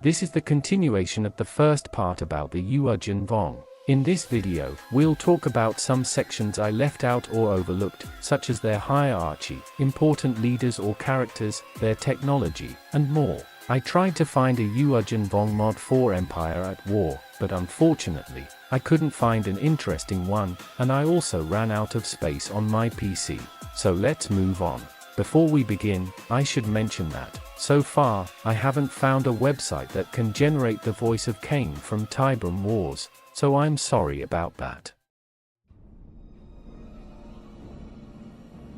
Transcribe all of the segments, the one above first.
This is the continuation of the first part about the Yuuzhan Vong. In this video, we'll talk about some sections I left out or overlooked, such as their hierarchy, important leaders or characters, their technology, and more. I tried to find a Yuuzhan Vong mod for Empire at War, but unfortunately, I couldn't find an interesting one, and I also ran out of space on my PC. So let's move on. Before we begin, I should mention that, so far, I haven't found a website that can generate the voice of Cain from Tybrim Wars, so I'm sorry about that.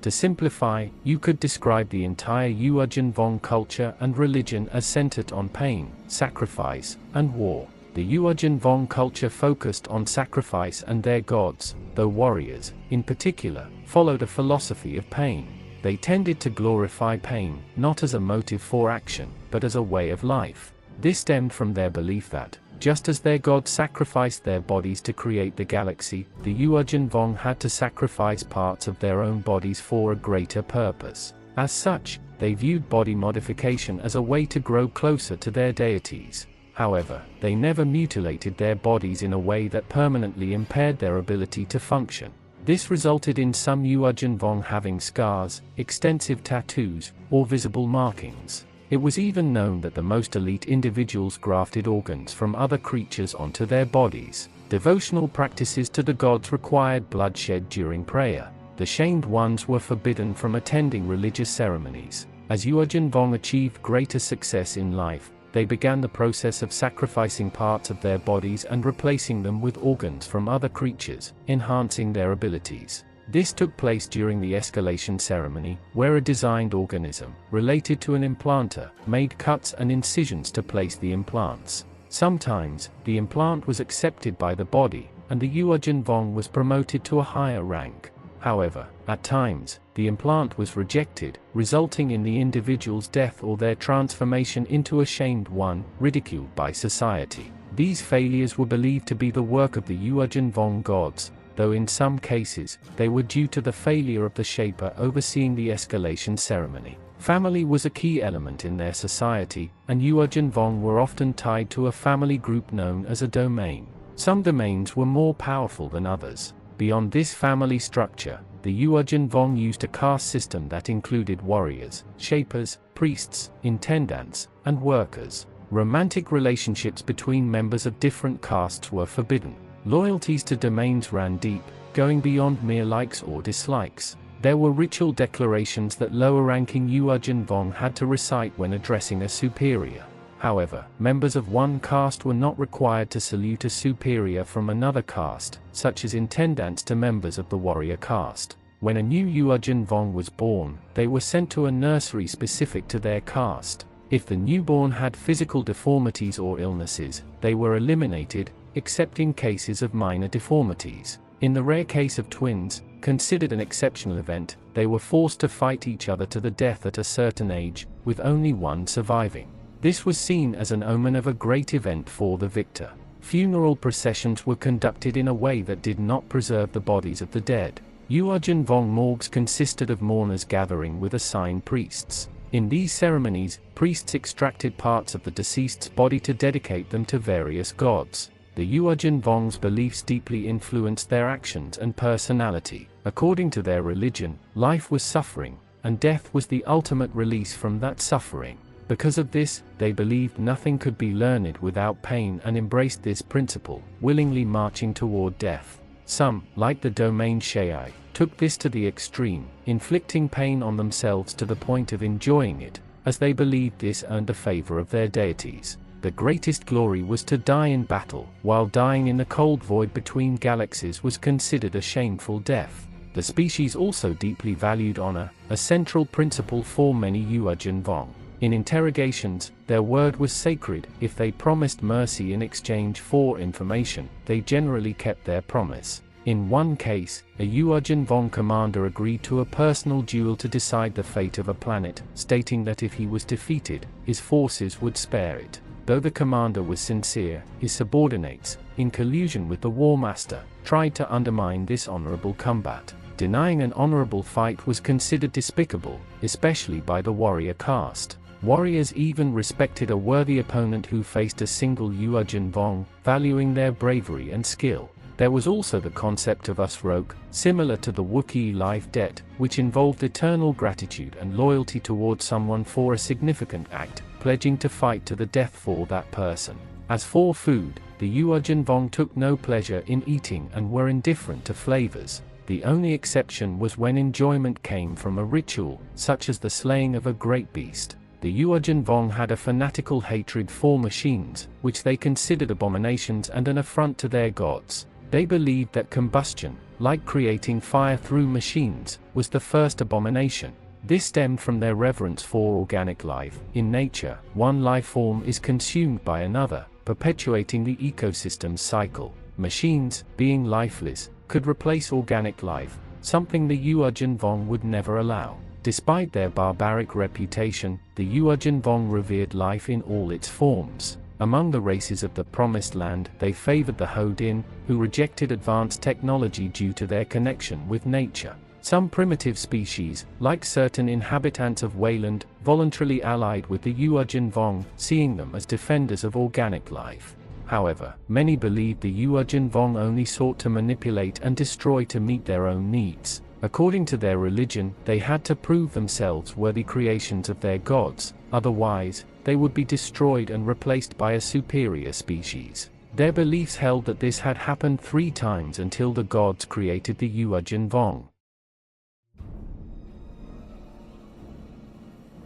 To simplify, you could describe the entire Yuuzhan Vong culture and religion as centered on pain, sacrifice, and war. The Yuuzhan Vong culture focused on sacrifice and their gods, though warriors, in particular, followed a philosophy of pain. They tended to glorify pain, not as a motive for action, but as a way of life. This stemmed from their belief that, just as their gods sacrificed their bodies to create the galaxy, the Yuuzhan Vong had to sacrifice parts of their own bodies for a greater purpose. As such, they viewed body modification as a way to grow closer to their deities. However, they never mutilated their bodies in a way that permanently impaired their ability to function. This resulted in some Yuuzhan Vong having scars, extensive tattoos, or visible markings. It was even known that the most elite individuals grafted organs from other creatures onto their bodies. Devotional practices to the gods required bloodshed during prayer. The shamed ones were forbidden from attending religious ceremonies. As Yuuzhan Vong achieved greater success in life, they began the process of sacrificing parts of their bodies and replacing them with organs from other creatures, enhancing their abilities. This took place during the escalation ceremony, where a designed organism, related to an implanter, made cuts and incisions to place the implants. Sometimes, the implant was accepted by the body, and the Yuuzhan Vong was promoted to a higher rank. However, at times, the implant was rejected, resulting in the individual's death or their transformation into a shamed one, ridiculed by society. These failures were believed to be the work of the Yuuzhan Vong gods, though in some cases, they were due to the failure of the Shaper overseeing the escalation ceremony. Family was a key element in their society, and Yuuzhan Vong were often tied to a family group known as a domain. Some domains were more powerful than others. Beyond this family structure, the Yuuzhan Vong used a caste system that included warriors, shapers, priests, intendants, and workers. Romantic relationships between members of different castes were forbidden. Loyalties to domains ran deep, going beyond mere likes or dislikes. There were ritual declarations that lower-ranking Yuuzhan Vong had to recite when addressing a superior. However, members of one caste were not required to salute a superior from another caste, such as intendants to members of the warrior caste. When a new Yuuzhan Vong was born, they were sent to a nursery specific to their caste. If the newborn had physical deformities or illnesses, they were eliminated, except in cases of minor deformities. In the rare case of twins, considered an exceptional event, they were forced to fight each other to the death at a certain age, with only one surviving. This was seen as an omen of a great event for the victor. Funeral processions were conducted in a way that did not preserve the bodies of the dead. Yuuzhan Vong morgues consisted of mourners gathering with assigned priests. In these ceremonies, priests extracted parts of the deceased's body to dedicate them to various gods. The Yuuzhan Vong's beliefs deeply influenced their actions and personality. According to their religion, life was suffering, and death was the ultimate release from that suffering. Because of this, they believed nothing could be learned without pain and embraced this principle, willingly marching toward death. Some, like the domain Shai, took this to the extreme, inflicting pain on themselves to the point of enjoying it, as they believed this earned the favor of their deities. The greatest glory was to die in battle, while dying in the cold void between galaxies was considered a shameful death. The species also deeply valued honor, a central principle for many Yuuzhan Vong. In interrogations, their word was sacred. If they promised mercy in exchange for information, they generally kept their promise. In one case, a Yuuzhan Vong commander agreed to a personal duel to decide the fate of a planet, stating that if he was defeated, his forces would spare it. Though the commander was sincere, his subordinates, in collusion with the War Master, tried to undermine this honorable combat. Denying an honorable fight was considered despicable, especially by the warrior caste. Warriors even respected a worthy opponent who faced a single Yuuzhan Vong, valuing their bravery and skill. There was also the concept of Usrok, similar to the Wookiee life debt, which involved eternal gratitude and loyalty toward someone for a significant act, pledging to fight to the death for that person. As for food, the Yuuzhan Vong took no pleasure in eating and were indifferent to flavors. The only exception was when enjoyment came from a ritual, such as the slaying of a great beast. The Yuuzhan Vong had a fanatical hatred for machines, which they considered abominations and an affront to their gods. They believed that combustion, like creating fire through machines, was the first abomination. This stemmed from their reverence for organic life. In nature, one life form is consumed by another, perpetuating the ecosystem cycle. Machines, being lifeless, could replace organic life, something the Yuuzhan Vong would never allow. Despite their barbaric reputation, the Yuuzhan Vong revered life in all its forms. Among the races of the Promised Land, they favored the Hodin, who rejected advanced technology due to their connection with nature. Some primitive species, like certain inhabitants of Wayland, voluntarily allied with the Yuuzhan Vong, seeing them as defenders of organic life. However, many believed the Yuuzhan Vong only sought to manipulate and destroy to meet their own needs. According to their religion, they had to prove themselves worthy creations of their gods, otherwise, they would be destroyed and replaced by a superior species. Their beliefs held that this had happened 3 times until the gods created the Yuuzhan Vong.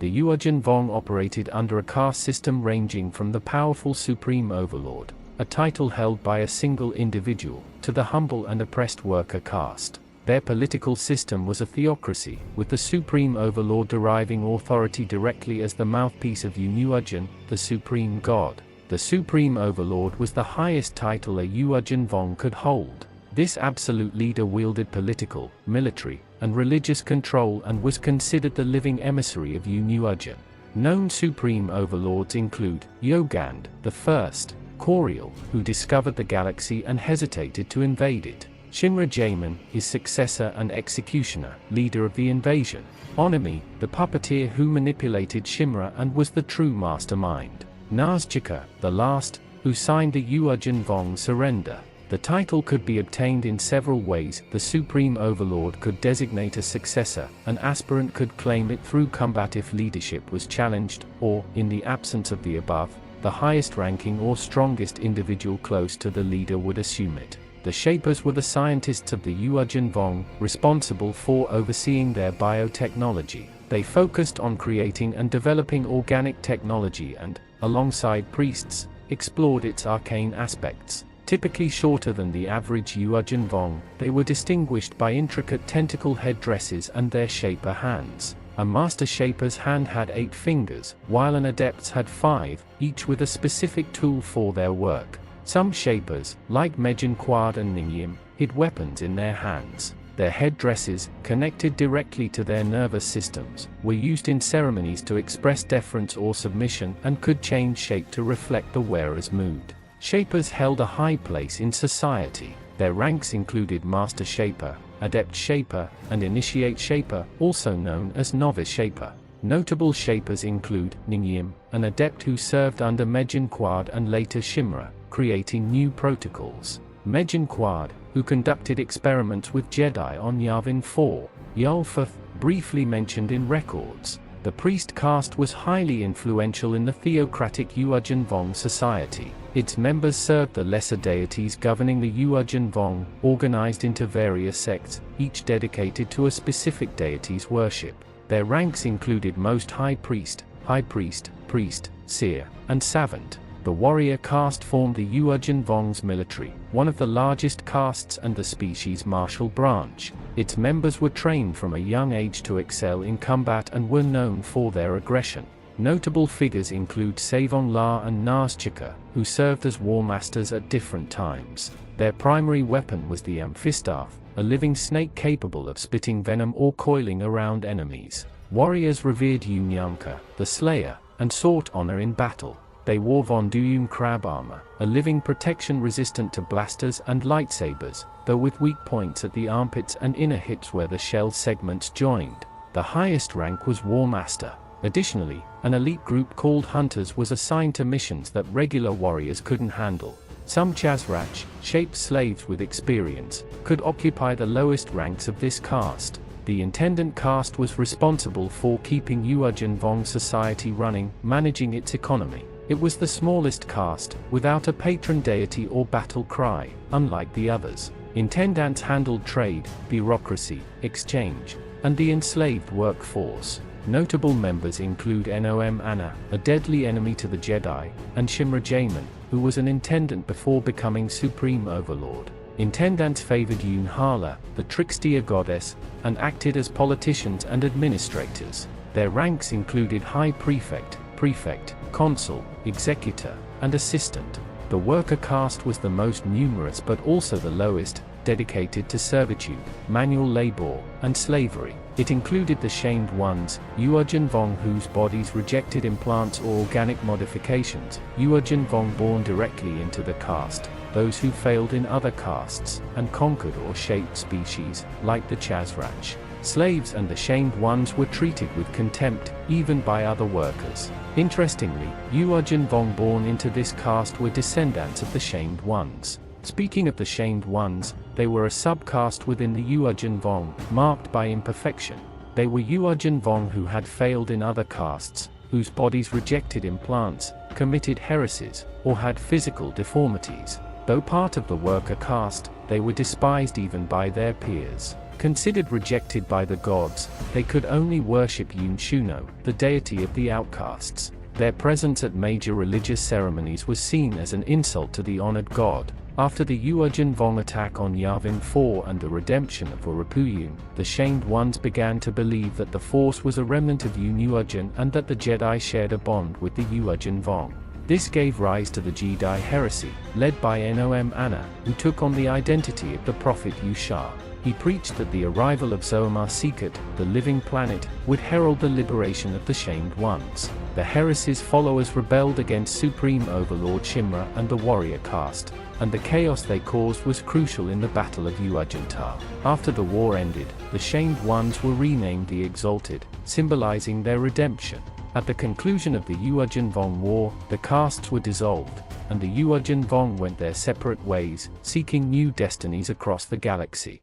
The Yuuzhan Vong operated under a caste system ranging from the powerful Supreme Overlord, a title held by a single individual, to the humble and oppressed worker caste. Their political system was a theocracy, with the Supreme Overlord deriving authority directly as the mouthpiece of Yuuzhan, the Supreme God. The Supreme Overlord was the highest title a Yuuzhan Vong could hold. This absolute leader wielded political, military, and religious control and was considered the living emissary of Yuuzhan. Known Supreme Overlords include Yogand, the First, Coriel, who discovered the galaxy and hesitated to invade it; Shinra Jaemin, his successor and executioner, leader of the invasion; Onami, the puppeteer who manipulated Shinra and was the true mastermind; Nazchika, the last, who signed the Yuuzhan Vong surrender. The title could be obtained in several ways. The Supreme Overlord could designate a successor, an aspirant could claim it through combat if leadership was challenged, or, in the absence of the above, the highest ranking or strongest individual close to the leader would assume it. The Shapers were the scientists of the Yuuzhan Vong, responsible for overseeing their biotechnology. They focused on creating and developing organic technology and, alongside priests, explored its arcane aspects. Typically shorter than the average Yuuzhan Vong, they were distinguished by intricate tentacle headdresses and their Shaper hands. A Master Shaper's hand had 8 fingers, while an Adept's had 5, each with a specific tool for their work. Some Shapers, like Mejin Quad and Ningyim, hid weapons in their hands. Their headdresses, connected directly to their nervous systems, were used in ceremonies to express deference or submission and could change shape to reflect the wearer's mood. Shapers held a high place in society. Their ranks included Master Shaper, Adept Shaper, and Initiate Shaper, also known as Novice Shaper. Notable Shapers include Ningyim, an Adept who served under Mejin Quad and later Shinra, creating new protocols; Mejin Quad, who conducted experiments with Jedi on Yavin 4, Yulfath, briefly mentioned in records. The priest caste was highly influential in the theocratic Yuuzhan Vong society. Its members served the lesser deities governing the Yuuzhan Vong, organized into various sects, each dedicated to a specific deity's worship. Their ranks included Most High Priest, Priest, Seer, and Savant. The warrior caste formed the Yuuzhan Vong's military, one of the largest castes and the species' martial branch. Its members were trained from a young age to excel in combat and were known for their aggression. Notable figures include Savong La and Nazchika, who served as war masters at different times. Their primary weapon was the Amphistaff, a living snake capable of spitting venom or coiling around enemies. Warriors revered Yuuzhanka, the Slayer, and sought honor in battle. They wore Von Duyum crab armor, a living protection resistant to blasters and lightsabers, though with weak points at the armpits and inner hips where the shell segments joined. The highest rank was War Master. Additionally, an elite group called Hunters was assigned to missions that regular warriors couldn't handle. Some Chazrach, shaped slaves with experience, could occupy the lowest ranks of this caste. The Intendant caste was responsible for keeping Yuuzhan Vong society running, managing its economy. It was the smallest caste, without a patron deity or battle cry, unlike the others. Intendants handled trade, bureaucracy, exchange, and the enslaved workforce. Notable members include Nom Anna, a deadly enemy to the Jedi, and Shimra Jamin, who was an Intendant before becoming Supreme Overlord. Intendants favored Yuuzhan, the trickster goddess, and acted as politicians and administrators. Their ranks included High Prefect, Prefect, Consul, Executor, and Assistant. The worker caste was the most numerous but also the lowest, dedicated to servitude, manual labor, and slavery. It included the shamed ones, Yuuzhan Vong whose bodies rejected implants or organic modifications, Yuuzhan Vong born directly into the caste, those who failed in other castes, and conquered or shaped species, like the Chazrach. Slaves and the shamed ones were treated with contempt, even by other workers. Interestingly, Yuuzhan Vong born into this caste were descendants of the shamed ones. Speaking of the shamed ones, they were a subcaste within the Yuuzhan Vong, marked by imperfection. They were Yuuzhan Vong who had failed in other castes, whose bodies rejected implants, committed heresies, or had physical deformities. Though part of the worker caste, they were despised even by their peers. Considered rejected by the gods, they could only worship Yuuzhan, the deity of the outcasts. Their presence at major religious ceremonies was seen as an insult to the honored god. After the Yuuzhan Vong attack on Yavin 4 and the redemption of Urapuyun, the shamed ones began to believe that the Force was a remnant of Yuuzhan and that the Jedi shared a bond with the Yuuzhan Vong. This gave rise to the Jedi heresy, led by Nom Anna, who took on the identity of the prophet Yuuzhan. He preached that the arrival of Zoamar Sikat, the living planet, would herald the liberation of the shamed ones. The heresy's followers rebelled against Supreme Overlord Shimra and the warrior caste, and the chaos they caused was crucial in the Battle of Yuuzhan. After the war ended, the shamed ones were renamed the Exalted, symbolizing their redemption. At the conclusion of the Yuuzhan Vong War, the castes were dissolved, and the Yuuzhan Vong went their separate ways, seeking new destinies across the galaxy.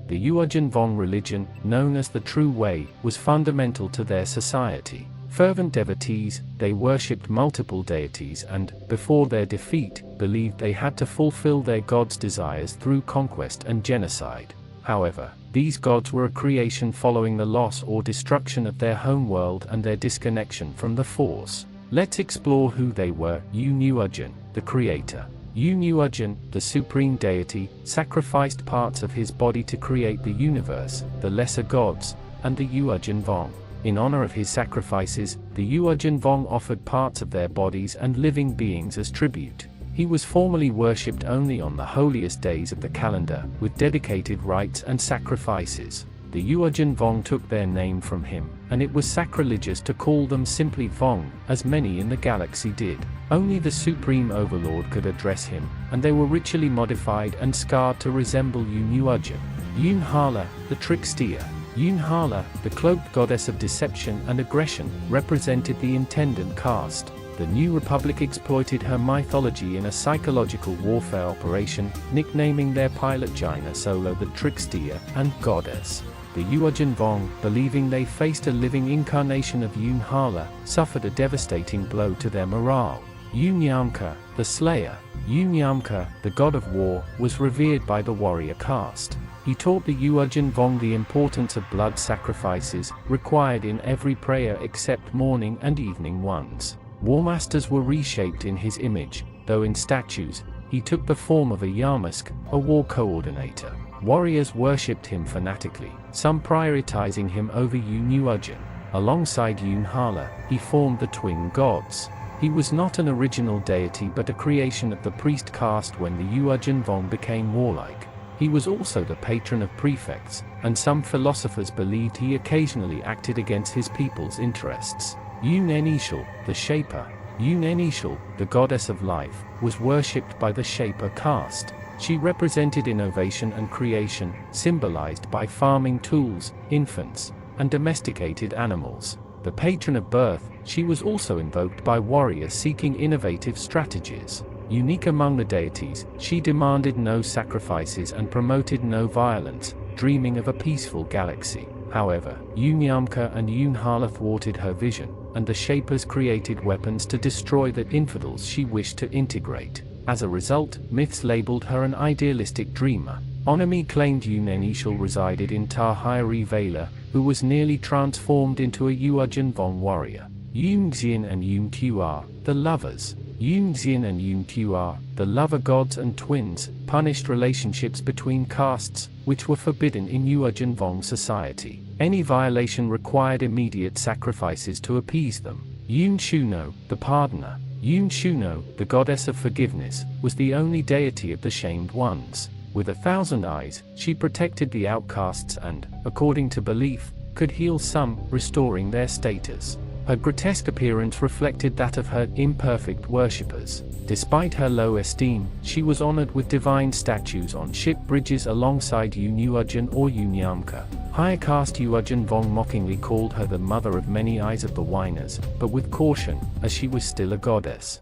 The Yuuzhan Vong religion, known as the True Way, was fundamental to their society. Fervent devotees, they worshipped multiple deities and, before their defeat, believed they had to fulfill their gods' desires through conquest and genocide. However, these gods were a creation following the loss or destruction of their home world and their disconnection from the Force. Let's explore who they were. Yuuzhan, the creator. Yuuzhan, the supreme deity, sacrificed parts of his body to create the universe, the lesser gods, and the Yuuzhan Vong. In honor of his sacrifices, the Yuuzhan Vong offered parts of their bodies and living beings as tribute. He was formally worshipped only on the holiest days of the calendar, with dedicated rites and sacrifices. The Yuuzhan Vong took their name from him, and it was sacrilegious to call them simply Vong, as many in the galaxy did. Only the Supreme Overlord could address him, and they were ritually modified and scarred to resemble Yuuzhan. Yuuzhan, the trickster. Yuuzhan, the cloaked goddess of deception and aggression, represented the Intendant caste. The New Republic exploited her mythology in a psychological warfare operation, nicknaming their pilot Jaina Solo the Trickster and Goddess. The Yuuzhan Vong, believing they faced a living incarnation of Yuuzhan, suffered a devastating blow to their morale. Yuuzhan, the Slayer. Yuuzhan, the god of war, was revered by the warrior caste. He taught the Yuuzhan Vong the importance of blood sacrifices, required in every prayer except morning and evening ones. Warmasters were reshaped in his image, though in statues, he took the form of a Yarmusk, a war coordinator. Warriors worshipped him fanatically, some prioritizing him over Yuuzhan. Alongside Yuuzhan, he formed the twin gods. He was not an original deity but a creation of the priest caste when the Yuuzhan Vong became warlike. He was also the patron of prefects, and some philosophers believed he occasionally acted against his people's interests. Yuuzhan, the Shaper. Yuuzhan, the goddess of life, was worshipped by the Shaper caste. She represented innovation and creation, symbolized by farming tools, infants, and domesticated animals. The patron of birth, she was also invoked by warriors seeking innovative strategies. Unique among the deities, she demanded no sacrifices and promoted no violence, dreaming of a peaceful galaxy. However, Yuuzhan and Yuuzhan thwarted her vision, and the Shapers created weapons to destroy the infidels she wished to integrate. As a result, myths labeled her an idealistic dreamer. Onami claimed Yuuzhan resided in Tahiri Vela, who was nearly transformed into a Yuuzhan Vong warrior. Yuuzhan and Yuuzhan, the lovers. Yuuzhan and Yuuzhan, the lover gods and twins, punished relationships between castes, which were forbidden in Yuuzhan Vong society. Any violation required immediate sacrifices to appease them. Yuuzhan, the pardoner. Yuuzhan, the goddess of forgiveness, was the only deity of the shamed ones. With 1,000 eyes, she protected the outcasts and, according to belief, could heal some, restoring their status. Her grotesque appearance reflected that of her imperfect worshippers. Despite her low esteem, she was honored with divine statues on ship bridges alongside Yuuzhan or Yuuzhan. Higher caste Yuuzhan Vong mockingly called her the mother of many eyes of the whiners, but with caution, as she was still a goddess.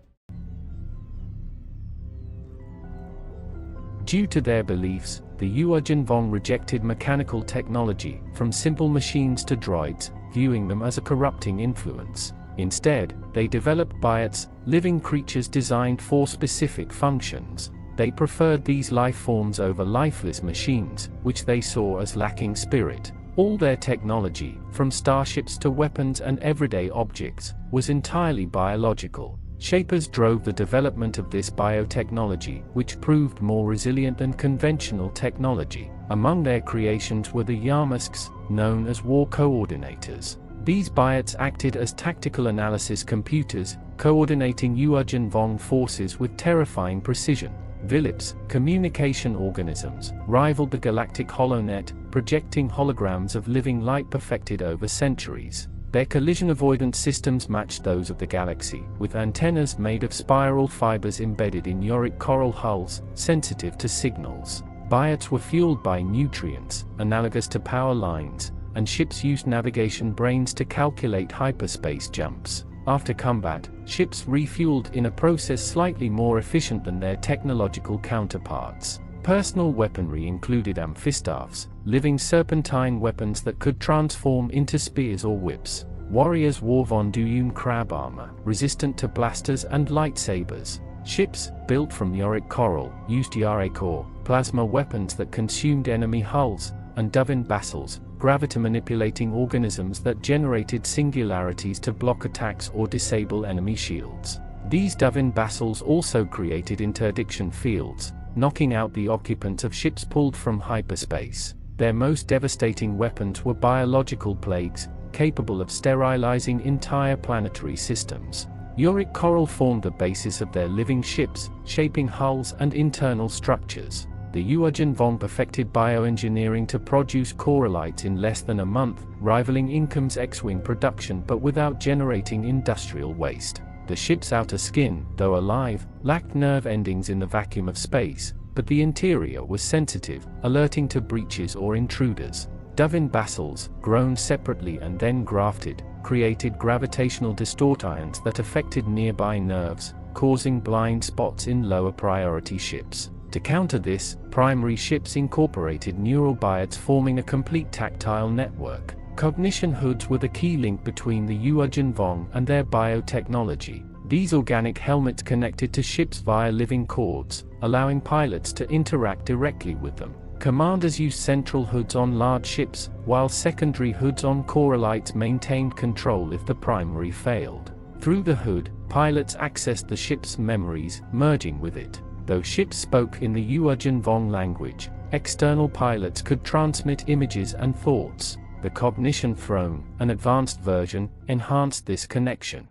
Due to their beliefs, the Yuuzhan Vong rejected mechanical technology, from simple machines to droids, viewing them as a corrupting influence. Instead, they developed biots, living creatures designed for specific functions. They preferred these life forms over lifeless machines, which they saw as lacking spirit. All their technology, from starships to weapons and everyday objects, was entirely biological. Shapers drove the development of this biotechnology, which proved more resilient than conventional technology. Among their creations were the Yarmusks, known as war coordinators. These biots acted as tactical analysis computers, coordinating Yuuzhan Vong forces with terrifying precision. Vilips, communication organisms, rivaled the galactic holonet, projecting holograms of living light perfected over centuries. Their collision avoidance systems matched those of the galaxy, with antennas made of spiral fibers embedded in yorick coral hulls, sensitive to signals. Biots were fueled by nutrients, analogous to power lines, and ships used navigation brains to calculate hyperspace jumps. After combat, ships refueled in a process slightly more efficient than their technological counterparts. Personal weaponry included amphistaffs, living serpentine weapons that could transform into spears or whips. Warriors wore Von Duyun crab armor, resistant to blasters and lightsabers. Ships, built from yorick coral, used Yare core, plasma weapons that consumed enemy hulls, and Dovin basiles, gravity-manipulating organisms that generated singularities to block attacks or disable enemy shields. These Dovin basiles also created interdiction fields, knocking out the occupants of ships pulled from hyperspace. Their most devastating weapons were biological plagues, capable of sterilizing entire planetary systems. Yorick coral formed the basis of their living ships, shaping hulls and internal structures. The Yuuzhan Vong perfected bioengineering to produce corallites in less than a month, rivaling Income's X-Wing production but without generating industrial waste. The ship's outer skin, though alive, lacked nerve endings in the vacuum of space, but the interior was sensitive, alerting to breaches or intruders. Dovin basiles, grown separately and then grafted, created gravitational distortions that affected nearby nerves, causing blind spots in lower priority ships. To counter this, primary ships incorporated neural biots forming a complete tactile network. Cognition hoods were the key link between the Yuuzhan Vong and their biotechnology. These organic helmets connected to ships via living cords, allowing pilots to interact directly with them. Commanders used central hoods on large ships, while secondary hoods on corallites maintained control if the primary failed. Through the hood, pilots accessed the ship's memories, merging with it. Though ships spoke in the Yuuzhan Vong language, external pilots could transmit images and thoughts. The Cognition Throne, an advanced version, enhanced this connection.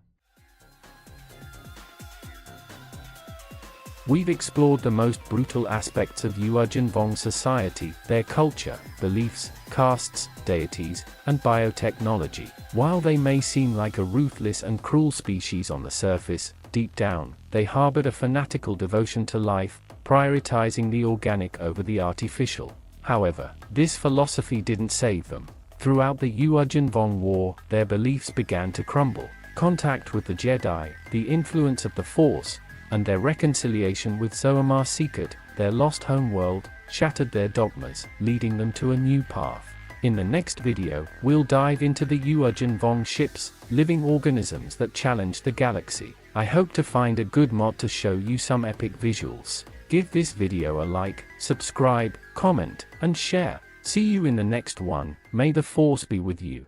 We've explored the most brutal aspects of Yuuzhan Vong society, their culture, beliefs, castes, deities, and biotechnology. While they may seem like a ruthless and cruel species on the surface, deep down, they harbored a fanatical devotion to life, prioritizing the organic over the artificial. However, this philosophy didn't save them. Throughout the Yuuzhan Vong War, their beliefs began to crumble. Contact with the Jedi, the influence of the Force, and their reconciliation with Zoamar Secret, their lost homeworld, shattered their dogmas, leading them to a new path. In the next video, we'll dive into the Yuuzhan Vong ships, living organisms that challenge the galaxy. I hope to find a good mod to show you some epic visuals. Give this video a like, subscribe, comment, and share. See you in the next one. May the Force be with you.